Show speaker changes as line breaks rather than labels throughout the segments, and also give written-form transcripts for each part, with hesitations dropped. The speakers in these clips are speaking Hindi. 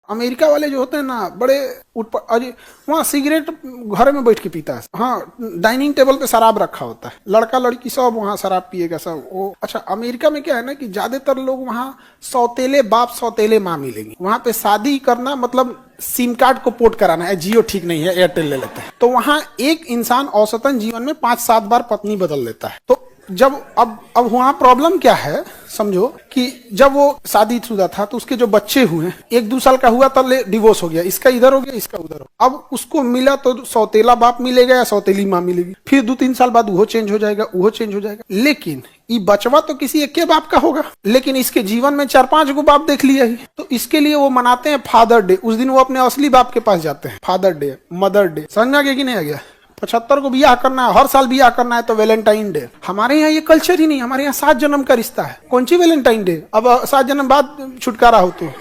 अमेरिका वाले जो होते हैं ना बड़े अरे वहाँ सिगरेट घर में बैठ के पीता है। हाँ, डाइनिंग टेबल पे शराब रखा होता है, लड़का लड़की सब वहाँ शराब पिएगा सब वो। अच्छा, अमेरिका में क्या है ना कि ज्यादातर लोग वहाँ सौतेले बाप सौतेले माँ मिलेंगे। वहाँ पे शादी करना मतलब सिम कार्ड को पोर्ट कराना है, जियो ठीक नहीं है एयरटेल ले लेते हैं। तो वहाँ एक इंसान औसतन जीवन में 5-7 बार पत्नी बदल लेता है। तो जब अब वहाँ प्रॉब्लम क्या है समझो कि जब वो शादीशुदा था तो उसके जो बच्चे हुए 1-2 साल का हुआ तब डिवोर्स हो गया, इसका इधर हो गया इसका उधर हो। अब उसको मिला तो सौतेला बाप मिलेगा या सौतेली माँ मिलेगी, फिर 2-3 साल बाद वो चेंज हो जाएगा वो चेंज हो जाएगा। लेकिन ये बचवा तो किसी एक के बाप का होगा, लेकिन इसके जीवन में 4-5 गो बाप देख लिया ही। तो इसके लिए वो मनाते हैं फादर डे। उस दिन वो अपने असली बाप के पास जाते हैं। फादर डे, मदर डे, समझ में आ गया कि नहीं आ गया? 75 को बियाह करना है, हर साल बियाह करना है तो वैलेंटाइन डे। हमारे यहाँ ये कल्चर ही नहीं, हमारे यहाँ 7 जन्म का रिश्ता है। कौन सी वैलेंटाइन डे? अब 7 जन्म बाद छुटकारा हो तो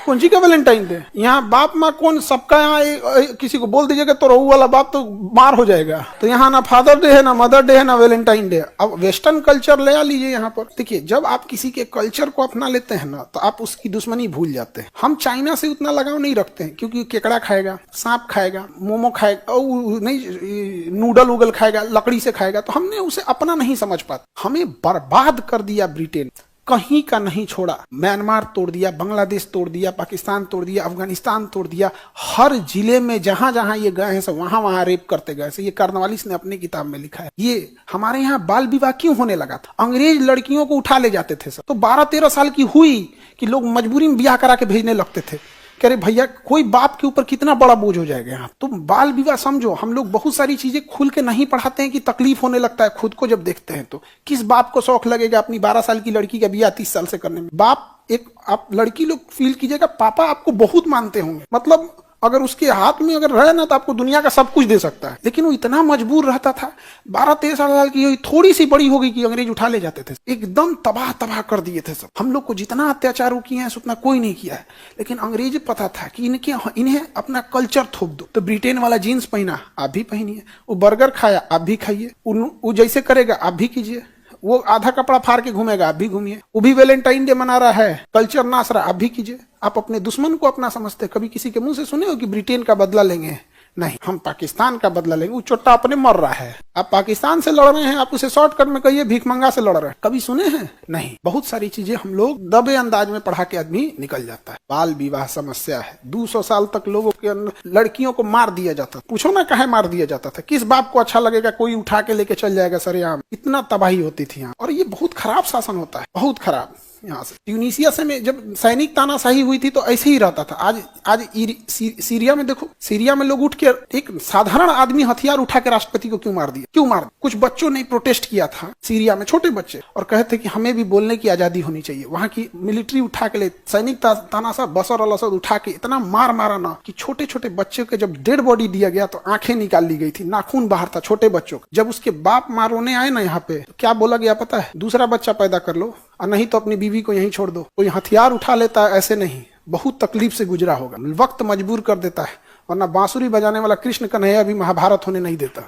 कौन सी का वैलेंटाइन डे? यहाँ बाप माँ कौन सबका यहाँ किसी को बोल दीजिएगा तो रहू वाला बाप तो मार हो जाएगा। तो यहाँ ना फादर डे है ना मदर डे है ना वैलेंटाइन डे। अब वेस्टर्न कल्चर ले आ लीजिए यहाँ पर। देखिए, जब आप किसी के कल्चर को अपना लेते हैं ना तो आप उसकी दुश्मनी भूल जाते हैं। हम चाइना से उतना लगाव नहीं रखते हैं क्योंकि केकड़ा खाएगा, सांप खाएगा, मोमो खाएगा, नहीं नूडल उगल खाएगा, लकड़ी से खाएगा, तो हमने उसे अपना नहीं समझ पाते। हमें बर्बाद कर दिया ब्रिटेन, कहीं का नहीं छोड़ा। म्यांमार तोड़ दिया, बांग्लादेश तोड़ दिया, पाकिस्तान तोड़ दिया, अफगानिस्तान तोड़ दिया। हर जिले में जहां जहां ये गए हैं सब वहां वहां रेप करते गए। ये कार्नवालिस ने अपनी किताब में लिखा है। ये हमारे यहाँ बाल विवाह क्यों होने लगा था? अंग्रेज लड़कियों को उठा ले जाते थे सब, तो 12-13 साल की हुई कि लोग मजबूरी में ब्याह करा के भेजने लगते थे। कह रहे भैया कोई बाप के ऊपर कितना बड़ा बोझ हो जाएगा यहाँ। तो बाल विवाह समझो, हम लोग बहुत सारी चीजें खुल के नहीं पढ़ाते हैं कि तकलीफ होने लगता है खुद को जब देखते हैं। तो किस बाप को शौक लगेगा अपनी 12 साल की लड़की का ब्याह 30 साल से करने में? बाप एक आप लड़की लोग फील कीजिएगा, पापा आपको बहुत मानते होंगे, मतलब अगर उसके हाथ में अगर रहे ना तो आपको दुनिया का सब कुछ दे सकता है। लेकिन वो इतना मजबूर रहता था। 12-13 साल की थोड़ी सी बड़ी हो गई कि अंग्रेज उठा ले जाते थे, एकदम तबाह कर दिए थे सब। हम लोग को जितना अत्याचार किए हैं उतना कोई नहीं किया है। लेकिन अंग्रेज पता था कि इन्हें अपना कल्चर थोप दो। तो ब्रिटेन वाला जीन्स पहना, आप भी पहनिए। वो बर्गर खाया, आप भी खाइए। वो जैसे करेगा आप भी कीजिए। वो आधा कपड़ा फाड़ के घूमेगा, आप भी घूमिए। वो भी वैलेंटाइन डे मना रहा है, कल्चर नाच रहा, आप भी कीजिए। आप अपने दुश्मन को अपना समझते। कभी किसी के मुंह से सुने हो कि ब्रिटेन का बदला लेंगे? नहीं, हम पाकिस्तान का बदला लेंगे। वो चोट्टा अपने मर रहा है, आप पाकिस्तान से लड़ रहे हैं, आप उसे शॉर्टकट में कहिए भीखमंगा से लड़ रहे हैं। कभी सुने हैं? नहीं। बहुत सारी चीजें हम लोग दबे अंदाज में पढ़ा के आदमी निकल जाता है। बाल विवाह समस्या है। 200 साल तक लोगों के अंदर लड़कियों को मार दिया जाता था। पूछो ना काहे मार दिया जाता था? किस बाप को अच्छा लगेगा कोई उठा के लेके चल जाएगा सरेआम? इतना तबाही होती थी यहाँ। और ये बहुत खराब शासन होता है, बहुत खराब। यहाँ से ट्यूनीसिया से में जब सैनिक तानाशाही हुई थी तो ऐसे ही रहता था। आज सीरिया में देखो, सीरिया में लोग उठ के एक साधारण आदमी हथियार उठा के राष्ट्रपति को क्यों मार दिया? क्यों मार? कुछ बच्चों ने प्रोटेस्ट किया था सीरिया में, छोटे बच्चे, और कहते कि हमें भी बोलने की आजादी होनी चाहिए। वहां की मिलिट्री उठा के ले सैनिक तानाशाह बशर अल असद उठा के इतना मारा ना कि छोटे छोटे बच्चे के जब डेड बॉडी दिया गया तो आंखें निकाल ली गई थी, नाखून बाहर था छोटे बच्चों का। जब उसके बाप मारोने आए ना यहाँ पे तो क्या बोला गया पता है? दूसरा बच्चा पैदा कर लो और नहीं तो अपनी बीवी को यहीं छोड़ दो। कोई हथियार उठा लेता है ऐसे नहीं, बहुत तकलीफ से गुजरा होगा। वक्त मजबूर कर देता है, वरना बांसुरी बजाने वाला कृष्ण कन्हैया भी महाभारत होने नहीं देता।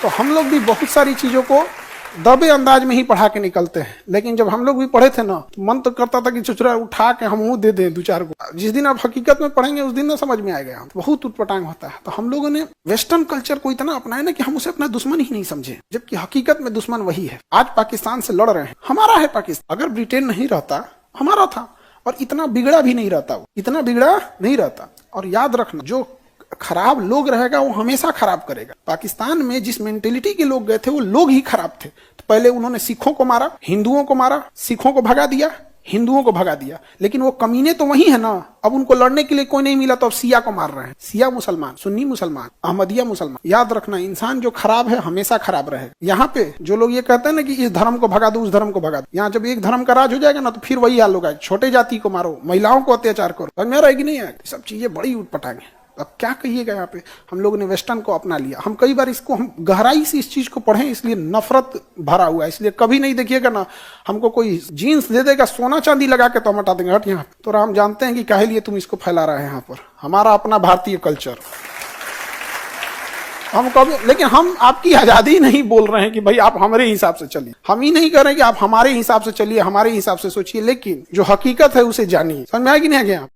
तो हम लोग भी बहुत सारी चीजों को दबे अंदाज में ही पढ़ा के निकलते हैं। लेकिन जब हम लोग भी पढ़े थे ना तो मन तो करता था कि चुचरा उठा के हम मुंह दे दें 2-4 को। जिस दिन आप हकीकत में पढ़ेंगे उस दिन ना समझ में आएगा, बहुत उटपटांग होता है। तो हम लोगों ने वेस्टर्न कल्चर को इतना अपनाया ना कि हम उसे अपना दुश्मन ही नहीं समझे, जबकि हकीकत में दुश्मन वही है। आज पाकिस्तान से लड़ रहे हैं, हमारा है पाकिस्तान। अगर ब्रिटेन नहीं रहता हमारा था, और इतना बिगड़ा भी नहीं रहता, इतना बिगड़ा नहीं रहता। और याद रखना, जो खराब लोग रहेगा वो हमेशा खराब करेगा। पाकिस्तान में जिस मेंटेलिटी के लोग गए थे वो लोग ही खराब थे। तो पहले उन्होंने सिखों को मारा, हिंदुओं को मारा, सिखों को भगा दिया, हिंदुओं को भगा दिया। लेकिन वो कमीने तो वही है ना। अब उनको लड़ने के लिए कोई नहीं मिला तो अब सिया को मार रहे हैं। सिया मुसलमान, सुन्नी मुसलमान, अहमदिया मुसलमान। याद रखना, इंसान जो खराब है हमेशा खराब रहेगा। यहाँ पे जो लोग ये कहते हैं ना कि इस धर्म को भगा दो, उस धर्म को भगा दो, यहाँ जब एक धर्म का राज हो जाएगा ना तो फिर वही हाल होगा। छोटे जाति को मारो, महिलाओं को अत्याचार करो, समझ में रहेगी नहीं? सब चीजें बड़ी उटपटांग है। अब क्या कहिएगा? यहाँ पे हम लोगों ने वेस्टर्न को अपना लिया। हम कई बार इसको हम गहराई से इस चीज को पढ़ें, इसलिए नफरत भरा हुआ है। इसलिए कभी नहीं देखिएगा ना हमको कोई जीन्स दे देगा सोना चांदी लगा के तो हम हटा देंगे, हट यहाँ। तो हम जानते हैं कि काहे लिए तुम इसको फैला रहे हैं यहाँ पर। हमारा अपना भारतीय कल्चर हम कभी, लेकिन हम आपकी आजादी नहीं बोल रहे हैं कि भाई आप हमारे हिसाब से चलिए। हम ही नहीं कह रहे कि आप हमारे हिसाब से चलिए, हमारे हिसाब से सोचिए, लेकिन जो हकीकत है उसे जानिए। समझ में आया कि नहीं आ गया?